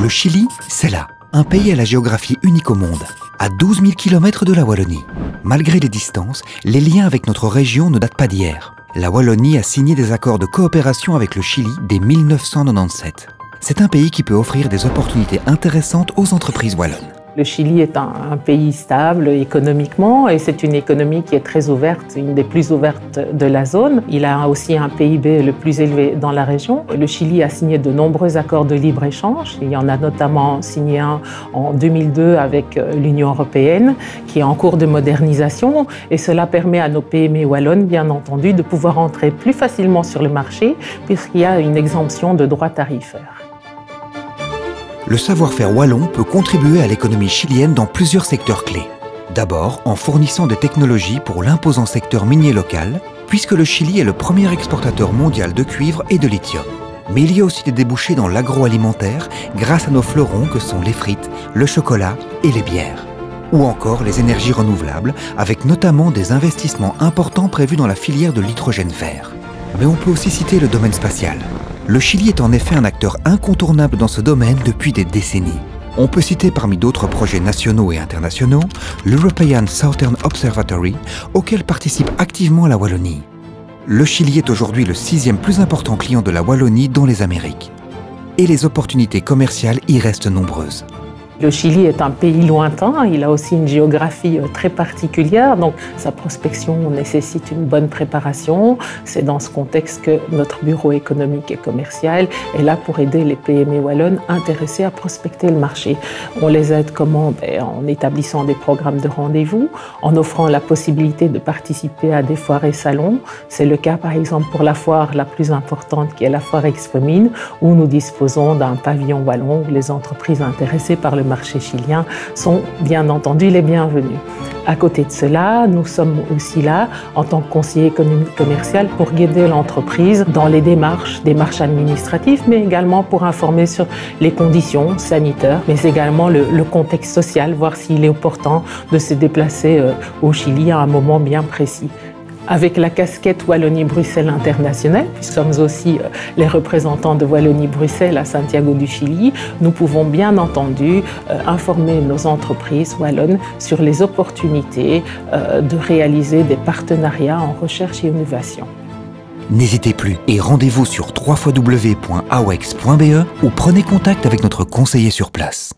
Le Chili, c'est là, un pays à la géographie unique au monde, à 12 000 km de la Wallonie. Malgré les distances, les liens avec notre région ne datent pas d'hier. La Wallonie a signé des accords de coopération avec le Chili dès 1997. C'est un pays qui peut offrir des opportunités intéressantes aux entreprises wallonnes. Le Chili est un pays stable économiquement et c'est une économie qui est très ouverte, une des plus ouvertes de la zone. Il a aussi un PIB le plus élevé dans la région. Le Chili a signé de nombreux accords de libre-échange. Il y en a notamment signé un en 2002 avec l'Union européenne qui est en cours de modernisation et cela permet à nos PME wallonnes, bien entendu, de pouvoir entrer plus facilement sur le marché puisqu'il y a une exemption de droits tarifaires. Le savoir-faire wallon peut contribuer à l'économie chilienne dans plusieurs secteurs clés. D'abord, en fournissant des technologies pour l'imposant secteur minier local, puisque le Chili est le premier exportateur mondial de cuivre et de lithium. Mais il y a aussi des débouchés dans l'agroalimentaire grâce à nos fleurons que sont les frites, le chocolat et les bières. Ou encore les énergies renouvelables, avec notamment des investissements importants prévus dans la filière de l'hydrogène vert. Mais on peut aussi citer le domaine spatial. Le Chili est en effet un acteur incontournable dans ce domaine depuis des décennies. On peut citer parmi d'autres projets nationaux et internationaux l'European Southern Observatory, auquel participe activement la Wallonie. Le Chili est aujourd'hui le 6e plus important client de la Wallonie dans les Amériques. Et les opportunités commerciales y restent nombreuses. Le Chili est un pays lointain, il a aussi une géographie très particulière, donc sa prospection nécessite une bonne préparation. C'est dans ce contexte que notre bureau économique et commercial est là pour aider les PME wallonnes intéressées à prospecter le marché. On les aide comment? En établissant des programmes de rendez-vous, en offrant la possibilité de participer à des foires et salons. C'est le cas par exemple pour la foire la plus importante qui est la foire Expomine, où nous disposons d'un pavillon wallon où les entreprises intéressées par le marché chilien sont bien entendu les bienvenus. À côté de cela, nous sommes aussi là en tant que conseiller économique commercial pour guider l'entreprise dans les démarches administratives, mais également pour informer sur les conditions sanitaires, mais également le contexte social, voir s'il est opportun de se déplacer au Chili à un moment bien précis. Avec la casquette Wallonie-Bruxelles internationale, puis nous sommes aussi les représentants de Wallonie-Bruxelles à Santiago du Chili, nous pouvons bien entendu informer nos entreprises wallonnes sur les opportunités de réaliser des partenariats en recherche et innovation. N'hésitez plus et rendez-vous sur www.awex.be ou prenez contact avec notre conseiller sur place.